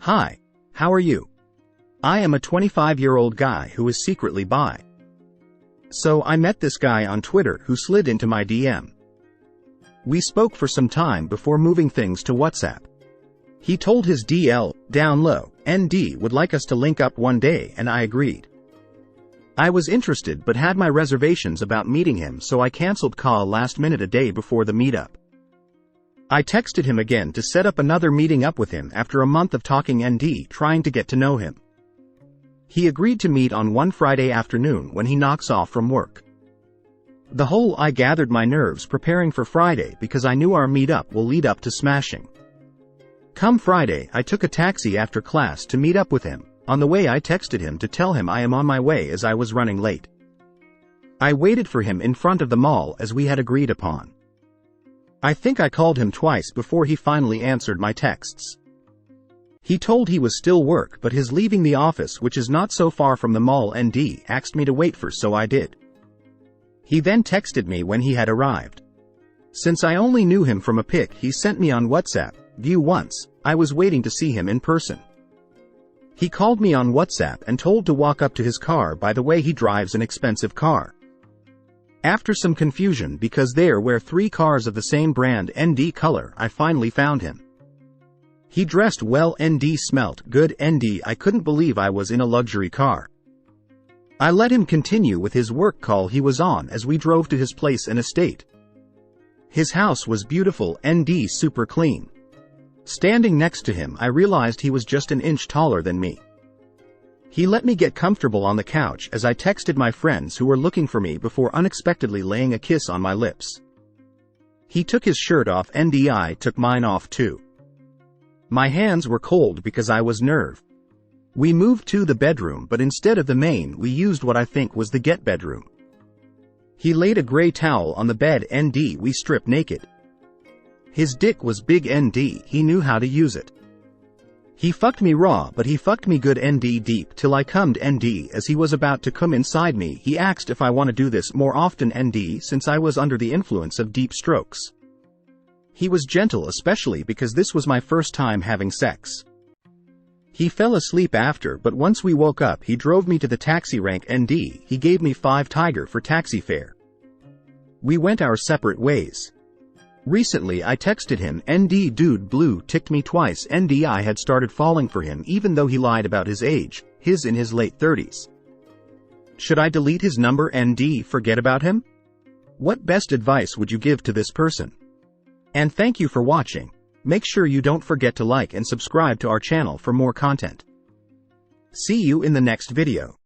Hi, how are you? I am a 25-year-old guy who is secretly bi. So I met this guy on Twitter who slid into my DM. We spoke for some time before moving things to WhatsApp. He told his DL, down low, ND would like us to link up one day, and I agreed. I was interested but had my reservations about meeting him, so I canceled call last minute a day before the meetup. I texted him again to set up another meeting up with him after a month of talking ND trying to get to know him. He agreed to meet on one Friday afternoon when he knocks off from work. I gathered my nerves preparing for Friday because I knew our meetup will lead up to smashing. Come Friday, I took a taxi after class to meet up with him. On the way I texted him to tell him I am on my way as I was running late. I waited for him in front of the mall as we had agreed upon. I think I called him twice before he finally answered my texts. He told he was still work but his leaving the office, which is not so far from the mall, ND asked me to wait for, so I did. He then texted me when he had arrived. Since I only knew him from a pic he sent me on WhatsApp, view once, I was waiting to see him in person. He called me on WhatsApp and told to walk up to his car. By the way, he drives an expensive car. After some confusion because there were 3 cars of the same brand ND color, I finally found him. He dressed well, ND smelt good, ND I couldn't believe I was in a luxury car. I let him continue with his work call he was on as we drove to his place and estate. His house was beautiful, ND super clean. Standing next to him I realized he was just an inch taller than me. He let me get comfortable on the couch as I texted my friends who were looking for me before unexpectedly laying a kiss on my lips. He took his shirt off, ND I took mine off too. My hands were cold because I was nervous. We moved to the bedroom, but instead of the main we used what I think was the get bedroom. He laid a gray towel on the bed, ND we stripped naked. His dick was big, ND he knew how to use it. He fucked me raw but he fucked me good, ND deep till I cummed, ND as he was about to come inside me he asked if I want to do this more often, ND since I was under the influence of deep strokes. He was gentle, especially because this was my first time having sex. He fell asleep after, but once we woke up he drove me to the taxi rank, ND he gave me 5 tiger for taxi fare. We went our separate ways. Recently I texted him, ND dude blue ticked me twice, ND I had started falling for him even though he lied about his age, his in his late 30s. Should I delete his number, ND forget about him? What best advice would you give to this person? And thank you for watching. Make sure you don't forget to like and subscribe to our channel for more content. See you in the next video.